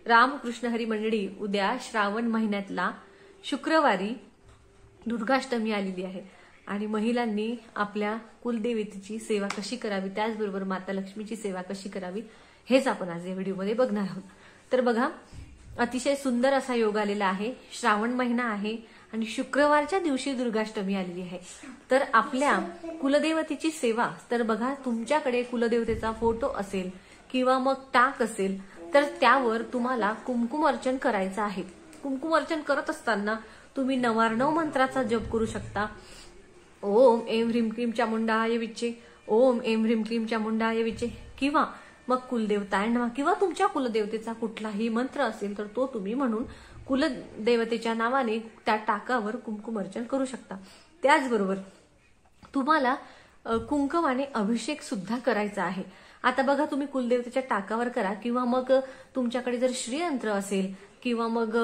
रामकृष्ण हरी मंडळी, उद्या श्रावण महिन्यातला शुक्रवारी दुर्गाष्टमी आलेली आहे आणि महिलांनी आपल्या कुलदेवतेची सेवा कशी करावी, त्याचबरोबर माता लक्ष्मीची सेवा कशी करावी हेच आपण आज या व्हिडिओमध्ये बघणार आहोत. तर बघा, अतिशय सुंदर असा योग आलेला आहे. श्रावण महिना आहे आणि शुक्रवारच्या दिवशी दुर्गाष्टमी आलेली आहे. तर आपल्या कुलदेवतेची सेवा, तर बघा तुमच्याकडे कुलदेवतेचा फोटो असेल किंवा मग टाक असेल तर त्यावर तुम्हाला कुंकुम अर्चन करायचं आहे. कुंकुम अर्चन करत असताना तुम्ही 99 मंत्राचा जप करू शकता. ओम ऐं ह्रीं क्लीं चामुंडाय विचे, ओम ऐं ह्रीं क्लीं चामुंडाय विचे, किंवा मग कुलदेवताय नमः, किंवा तुमच्या कुलदेवतेचा कुठलाही मंत्र असेल तर तो तुम्ही म्हणून कुलदेवतेच्या नावाने त्या टाकावर कुंकुम अर्चन करू शकता. त्याचबरोबर तुम्हाला कुंकवाने अभिषेक सुद्धा करायचा आहे. आता बघा, तुम्ही कुलदेवतेच्या टाकावर करा किंवा मग तुमच्याकडे जर श्रीयंत्र असेल किंवा मग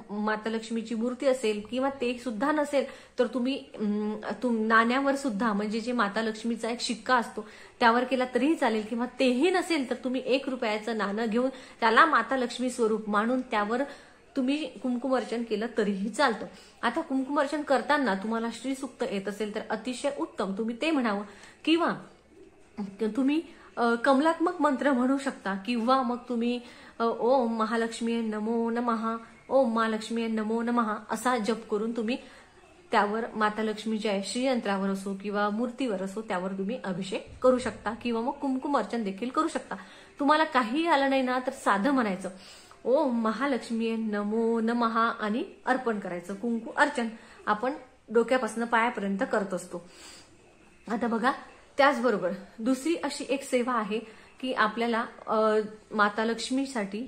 माता लक्ष्मीची मूर्ती असेल किंवा ते सुद्धा नसेल तर तुम्ही नाण्यावर सुद्धा, म्हणजे जे माता लक्ष्मीचा एक शिक्का असतो त्यावर केला तरीही चालेल, किंवा तेही नसेल तर तुम्ही 1 रुपयाचं नाणं घेऊन त्याला माता लक्ष्मी स्वरूप मानून त्यावर तुम्ही कुंकुम अर्चन केलं तरीही चालतं. आता कुंकुम अर्चन करताना तुम्हाला श्रीसूक्त येत असेल तर अतिशय उत्तम, तुम्ही ते म्हणावं, किंवा तुम्ही कमलात्मक मंत्र म्हणू शकता, किंवा मग तुम्ही ओम महालक्ष्मी नमो नमः, ओम महालक्ष्मी नमो नमः असा जप करून तुम्ही त्यावर माता लक्ष्मीच्या श्रीयंत्रावर असो किंवा मूर्तीवर असो त्यावर तुम्ही अभिषेक करू शकता किंवा मग कुंकुम अर्चन देखील करू शकता. तुम्हाला काही आलं नाही ना तर साधं म्हणायचं ओम महालक्ष्मी नमो नमः आणि अर्पण करायचं. कुंकू अर्चन आपण डोक्यापासून पायापर्यंत करत असतो. आता बघा, त्याचबरोबर दुसरी अशी एक सेवा आहे की आपल्याला माता लक्ष्मीसाठी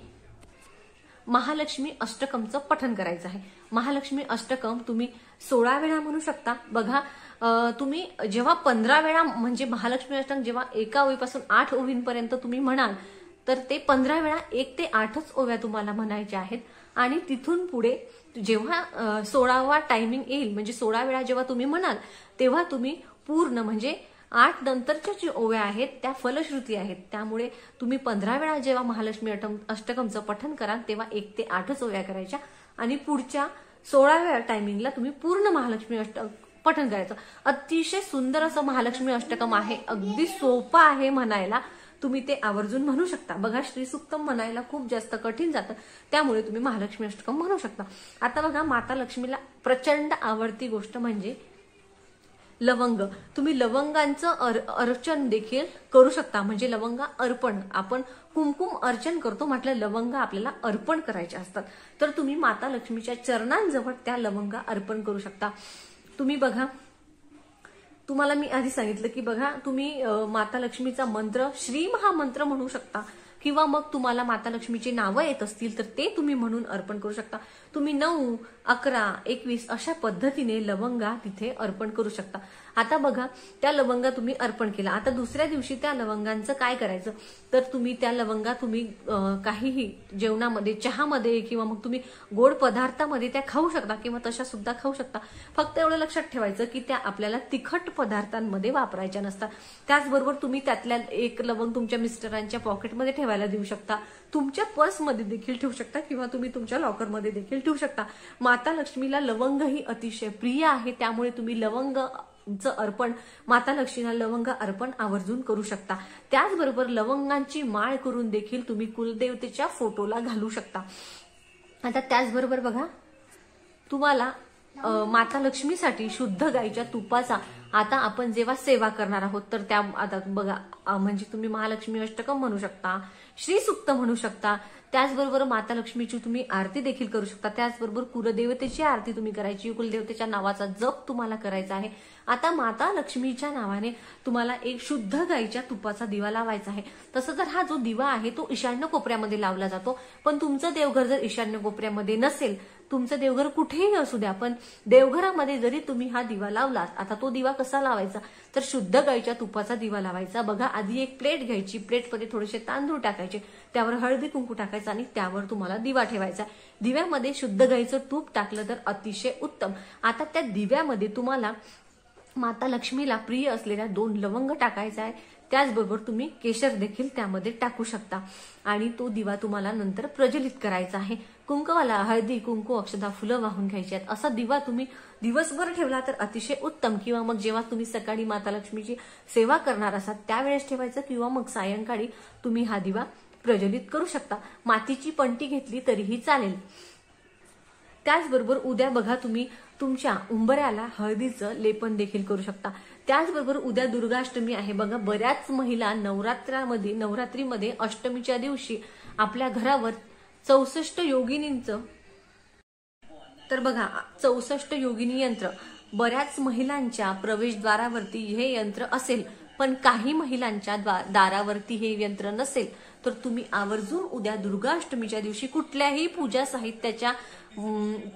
महालक्ष्मी अष्टकमचं पठण करायचं आहे. महालक्ष्मी अष्टकम तुम्ही 16 वेळा म्हणू शकता. बघा, तुम्ही जेव्हा 15 वेळा, म्हणजे महालक्ष्मी अष्टकम जेव्हा एका ओवीपासून 8 ओवींपर्यंत तुम्ही म्हणाल तर ते 15 वेळा 1 ते 8च ओव्या तुम्हाला म्हणायच्या आहेत. आणि तिथून पुढे जेव्हा 16वा टायमिंग येईल, म्हणजे 16 वेळा जेव्हा तुम्ही म्हणाल तेव्हा तुम्ही पूर्ण, म्हणजे 8 नंतरच्या जी ओव्या आहेत त्या फलश्रुती आहेत, त्यामुळे तुम्ही 15 वेळा जेव्हा महालक्ष्मी अष्टकमचं पठण कराल तेव्हा 1 ते 8च ओव्या करायच्या आणि पुढच्या 16व्या टायमिंगला तुम्ही पूर्ण महालक्ष्मी अष्टकम पठण करायचं. अतिशय सुंदर असं महालक्ष्मी अष्टकम आहे, अगदी सोपं आहे म्हणायला, तुम्ही ते आवर्जून म्हणू शकता. बघा, श्रीसूक्तम म्हणायला खूप जास्त कठीण जातं, त्यामुळे तुम्ही महालक्ष्मी अष्टकम म्हणू शकता. आता बघा, माता लक्ष्मीला प्रचंड आवडती गोष्ट म्हणजे लवंग. तुम्ही लवंगांचं अर्चन देखील करू शकता, म्हणजे लवंग अर्पण. आपण कुंकुम अर्चन करतो म्हटलं, लवंग आपल्याला अर्पण करायचे असतात, तर तुम्ही माता लक्ष्मीच्या चरणांजवळ त्या लवंग अर्पण करू शकता. तुम्ही बघा, तुम्हाला मी आधी सांगितलं की बघा, तुम्ही माता लक्ष्मीचा मंत्र श्री महामंत्र म्हणू शकता, किंवा मग तुम्हाला माता लक्ष्मीची नावं येत असतील तर ते तुम्ही म्हणून अर्पण करू शकता. तुम्ही 9, 11, 21 अशा पद्धतीने लवंगा तिथे अर्पण करू शकता. आता बघा, त्या लवंगा तुम्ही अर्पण केला. आता दुसऱ्या दिवशी त्या लवंगांचं काय करायचं, तर तुम्ही त्या लवंगा तुम्ही काहीही जेवणामध्ये, चहामध्ये किंवा मग तुम्ही गोड पदार्थामध्ये त्या खाऊ शकता किंवा तशा सुद्धा खाऊ शकता. फक्त एवढं लक्षात ठेवायचं की त्या आपल्याला तिखट पदार्थांमध्ये वापरायच्या नसतात. त्याचबरोबर तुम्ही त्यातल्या एक लवंग तुमच्या मिस्टरांच्या पॉकेटमध्ये ठेवायला देऊ शकता, तुमच्या पर्समध्ये देखील ठेवू शकता किंवा तुम्ही तुमच्या लॉकरमध्ये देखील ठेवू शकता. माता लक्ष्मीला लवंग ही अतिशय प्रिय आहे, त्यामुळे तुम्ही लवंगचं अर्पण, माता लक्ष्मीला लवंग अर्पण आवर्जून करू शकता. त्याचबरोबर लवंगांची माळ करून देखील तुम्ही कुलदेवतेच्या फोटोला घालू शकता. आता त्याचबरोबर बघा, तुम्हाला माता लक्ष्मीसाठी शुद्ध गाईच्या तुपाचा आता आपण जेव्हा सेवा करणार आहोत तर त्या आता बघा, म्हणजे तुम्ही महालक्ष्मी अष्टकम म्हणू शकता, श्रीसूक्त म्हणू शकता, त्याचबरोबर माता लक्ष्मीची तुम्ही आरती देखील करू शकता. त्याचबरोबर कुलदेवतेची आरती तुम्ही करायची, कुलदेवतेच्या नावाचा जप तुम्हाला करायचा आहे. आता माता लक्ष्मीच्या नावाने तुम्हाला एक शुद्ध गाईच्या तुपाचा दिवा लावायचा आहे. तसं तर हा जो दिवा आहे तो ईशान्य कोपऱ्यामध्ये लावला जातो, पण तुमचं देवघर जर ईशान्य कोपऱ्यामध्ये नसेल, तुमचं देवघर कुठेही असू द्या, पण देवघरामध्ये जरी तुम्ही हा दिवा लावलात, आता तो दिवा कसा लावायचा, तर शुद्ध गाईच्या तुपाचा दिवा लावायचा. बघा, आधी एक प्लेट घ्यायची, प्लेटमध्ये थोडेसे तांदूळ टाकायचे, त्यावर हळदी कुंकू टाकायचं आणि त्यावर तुम्हाला दिवा ठेवायचा. दिव्यामध्ये शुद्ध गाईचं तूप टाकलं तर अतिशय उत्तम. आता त्या दिव्यामध्ये तुम्हाला माता लक्ष्मीला प्रिय असलेल्या 2 लवंग टाकायचा आहे, त्याचबरोबर तुम्ही केशर देखील त्यामध्ये टाकू शकता आणि तो दिवा तुम्हाला नंतर प्रज्वलित करायचा आहे। कुंकवाला हळदी कुंकू अक्षता फुलं वाहून घ्यायची आहेत। असा दिवा तुम्ही दिवसभर ठेवला तर अतिशय उत्तम, किंवा मग जेव्हा तुम्ही सकाळी माता लक्ष्मीची सेवा करणार असाल त्यावेळेस ठेवायचं, किंवा मग सायंकाळी तुम्ही हा दिवा प्रज्वलित करू शकता। मातीची पंटी घेतली तरीही चालेल। त्याचबरोबर उद्या बघा तुम्ही तुमच्या उंबऱ्याला हळदीचं लेपन देखील करू शकता। त्याचबरोबर उद्या दुर्गाष्टमी आहे बघा। बऱ्याच महिला नवरात्रीमध्ये अष्टमीच्या दिवशी आपल्या घरावर 64 योगिनींचं, तर बघा 64 योगिनी यंत्र बऱ्याच महिलांच्या प्रवेशद्वारावरती हे यंत्र असेल, पण काही महिलांच्या दारावरती हे यंत्र नसेल, तर तुम्ही आवर्जून उद्या दुर्गाष्टमीच्या दिवशी कुठल्याही पूजा साहित्याच्या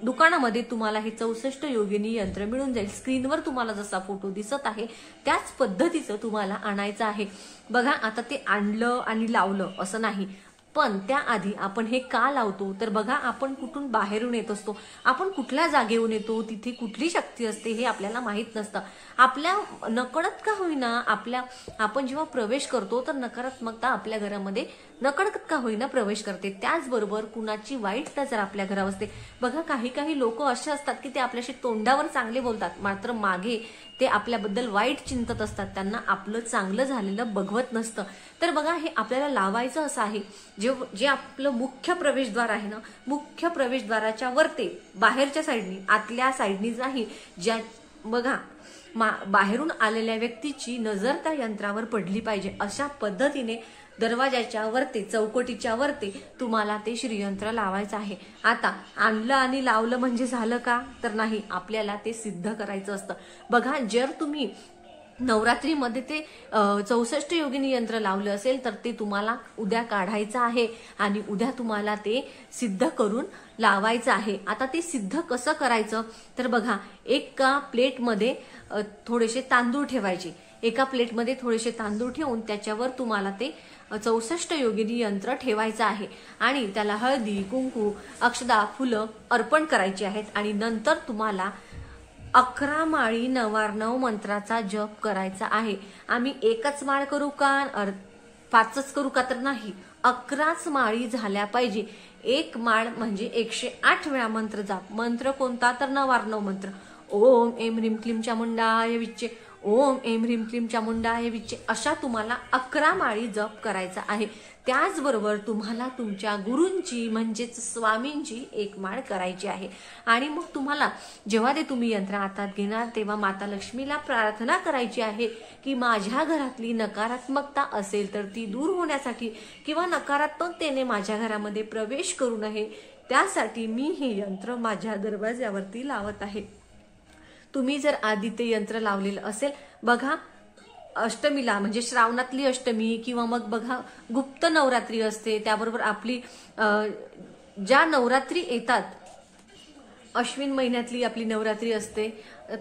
दुकानामध्ये तुम्हाला हे 64 योगिनी यंत्र मिळून जाईल। स्क्रीनवर तुम्हाला जसा फोटो दिसत आहे त्याच पद्धतीचं तुम्हाला आणायचं आहे बघा। आता ते आणलं आणि लावलं असं नाही, पण त्याआधी आपण हे का लावतो तर बघा, आपण कुठून बाहेरून येत असतो, आपण कुठल्या जागेहून येतो, तिथे कुठली शक्ती असते हे आपल्याला माहित नसतं। आपल्या नकळत का होईना आपण जेव्हा प्रवेश करतो तर नकारात्मकता आपल्या घरामध्ये नकळत का होईना प्रवेश करते। त्याचबरोबर कुणाची वाईट नजर आपल्या घरावर असते बघा। काही लोक असे असतात की ते आपल्याशी तोंडावर चांगले बोलतात, मात्र मागे ते आपल्याबद्दल वाईट चिंतत असतात, त्यांना आपलं चांगलं झालेलं बघवत नसतं। तर बघा, हे आपल्याला लावायचं असं आहे, जे आपलं मुख्य प्रवेशद्वार आहे ना, मुख्य प्रवेशद्वाराच्या वरती बाहेरच्या साईडनी, आतल्या साईडनी नाही, ज्या बघा बाहेरून आलेल्या व्यक्तीची नजर त्या यंत्रावर पडली पाहिजे अशा पद्धतीने दरवाजाच्या वरती, चौकटीच्या वरती तुम्हाला ते श्रीयंत्र लावायचं आहे। आता आणलं आणि लावलं म्हणजे झालं का तर नाही, आपल्याला ते सिद्ध करायचं असतं बघा। जर तुम्ही नवरात्रीमध्ये ते 64 योगिनी यंत्र लावलं असेल तर ते तुम्हाला उद्या काढायचं आहे आणि उद्या तुम्हाला ते सिद्ध करून लावायचं आहे। आता ते सिद्ध कसं करायचं तर बघा, एका प्लेटमध्ये थोडेसे तांदूळ ठेवायचे, एका प्लेटमध्ये थोडेसे तांदूळ ठेवून त्याच्यावर तुम्हाला ते 64 योगिनी यंत्र ठेवायचं आहे आणि त्याला हळदी कुंकू अक्षदा फुलं अर्पण करायची आहेत आणि नंतर तुम्हाला 11 माळी 99 मंत्राचा जप करायचा आहे। आम्ही एकच माळ करू का 5च करू का तर नाही, 11च माळी झाल्या पाहिजे। एक माळ म्हणजे 108 वेळा मंत्र जाप। मंत्र कोणता तर 99 मंत्र, ओम एम ह्रीम क्लीम चामुंडाय विच्चे, ओम एम ह्रीम क्लीम चामुंडाय विच्चे, अशा तुम्हाला 11 माळी जप करायचा आहे। त्याचबरोबर तुम्हाला तुमच्या गुरूंची म्हणजेच स्वामींची एक माळ करायची आहे आणि मग तुम्हाला जेव्हा ते तुम्ही यंत्र हातात घेणार तेव्हा माता लक्ष्मीला प्रार्थना करायची आहे की माझ्या घरातली नकारात्मकता असेल तर ती दूर होण्यासाठी किंवा नकारात्मकतेने माझ्या घरामध्ये प्रवेश करू नये त्यासाठी मी हे यंत्र माझ्या दरवाज्यावरती लावत आहे। तुम्ही जर आधी ते यंत्र लावलेलं असेल बघा, अष्टमीला म्हणजे श्रावणातली अष्टमी किंवा मग बघा गुप्त नवरात्री असते, त्याबरोबर आपली ज्या नवरात्री येतात, अश्विन महिन्यातली आपली नवरात्री असते,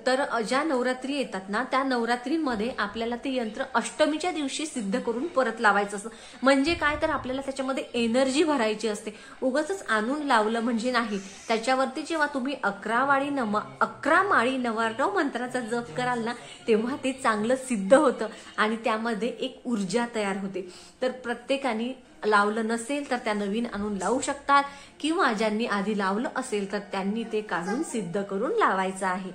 तर ज्या नवरात्री येतात ना त्या नवरात्रीमध्ये आपल्याला ते यंत्र अष्टमीच्या दिवशी सिद्ध करून परत लावायचं असतं। म्हणजे काय तर आपल्याला त्याच्यामध्ये एनर्जी भरायची असते, उगाचच आणून लावलं म्हणजे नाही। त्याच्यावरती जेव्हा तुम्ही 11 माळी 99 मंत्राचा जप कराल ना तेव्हा ते चांगलं सिद्ध होतं आणि त्यामध्ये एक ऊर्जा तयार होते। तर प्रत्येकाने लावलं नसेल तर त्या नवीन आणून लावू शकतात किंवा ज्यांनी आधी लावलं असेल तर त्यांनी ते काढून सिद्ध करून लावायचं आहे।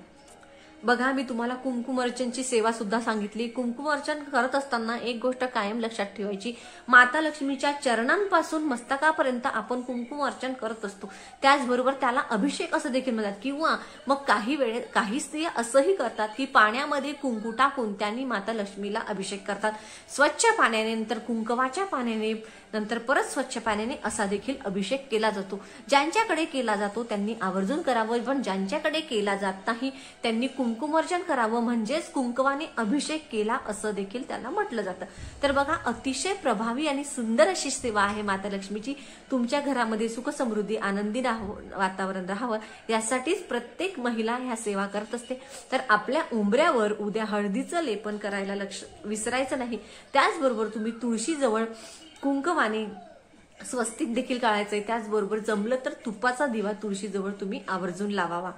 बघा, मी तुम्हाला कुंकुम अर्चनची सेवा सुद्धा सांगितली। कुंकुम अर्चन करत असताना एक गोष्ट कायम लक्षात ठेवायची, माता लक्ष्मीच्या चरणांपासून मस्तकापर्यंत आपण कुंकुम अर्चन करत असतो, त्याचबरोबर त्याला अभिषेक असं देखील म्हणतात। किंवा मग काही स्त्रिया असंही करतात की पाण्यामध्ये कुंकू टाकून त्यांनी माता लक्ष्मीला अभिषेक करतात, स्वच्छ पाण्याने, नंतर कुंकवाच्या पाण्याने, नंतर परत स्वच्छ पाण्याने असा देखील अभिषेक केला जातो। ज्यांच्याकडे केला जातो त्यांनी आवर्जून करावं, पण ज्यांच्याकडे केला जात नाही त्यांनी कुंकुमार्चन करावं, म्हणजेच कुंकवाने अभिषेक केला असं देखील त्याला म्हटलं जातं। तर बघा, अतिशय प्रभावी आणि सुंदर अशी सेवा आहे माता लक्ष्मीची। तुमच्या घरामध्ये सुख समृद्धी आनंदी वातावरण राहावं यासाठीच प्रत्येक महिला ह्या सेवा करत असते। तर आपल्या उंबऱ्यावर उद्या हळदीचं लेपन करायला विसरायचं नाही। त्याचबरोबर तुम्ही तुळशीजवळ कुंकवाने स्वस्तिक देखील काढायचंय, त्याचबरोबर जमलं तर तुपाचा दिवा तुळशीजवळ तुम्ही आवर्जून लावावा।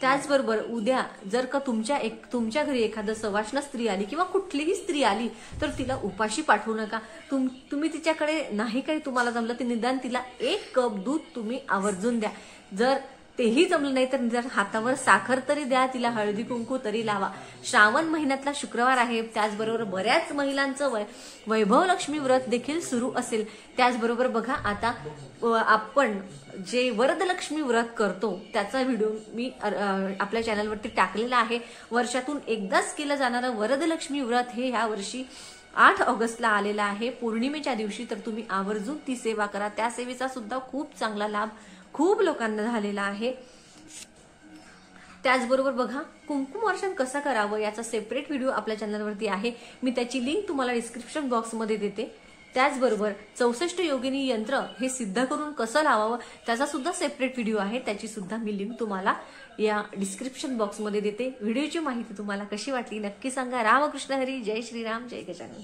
त्याचबरोबर उद्या जर का तुमच्या घरी एखादं सवाष्ण स्त्री आली किंवा कुठलीही स्त्री आली तर तिला उपाशी पाठवू नका. तुम्ही तिच्याकडे नाही काही तुम्हाला जमलं ते निदान तिला 1 कप दूध तुम्ही आवर्जून द्या. जर तेही जमलं नाही तर जर हातावर साखर तरी द्या, तिला हळदी कुंकू तरी लावा. श्रावण महिन्यातला शुक्रवार आहे. त्याचबरोबर बऱ्याच महिलांचं वैभव लक्ष्मी व्रत देखील सुरू असेल. त्याचबरोबर बघा आता आपण जे वरदलक्ष्मी व्रत करतो त्याचा व्हिडिओ मी आपल्या चॅनलवरती टाकलेला आहे. वर्षातून एकदाच केलं जाणारं वरदलक्ष्मी व्रत हे ह्या वर्षी 8 ऑगस्टला आलेलं आहे पौर्णिमेच्या दिवशी. तर तुम्ही आवर्जून ती सेवा करा. त्या सेवेचा सुद्धा खूप चांगला लाभ खूप लोकांना झालेला आहे. त्याचबरोबर बघा कुंकुमार्चन कसं करावं याचा सेपरेट व्हिडिओ आपल्या चॅनलवरती आहे. मी त्याची लिंक तुम्हाला डिस्क्रिप्शन बॉक्समध्ये देते. त्याचबरोबर 64 योगिनी यंत्र हे सिद्ध करून कसं लावावं त्याचा सुद्धा सेपरेट व्हिडिओ आहे. त्याची सुद्धा मी लिंक तुम्हाला या डिस्क्रिप्शन बॉक्समध्ये देते. व्हिडिओची माहिती तुम्हाला कशी वाटली नक्की सांगा. रामकृष्ण हरी. जय श्रीराम. जय गजानन.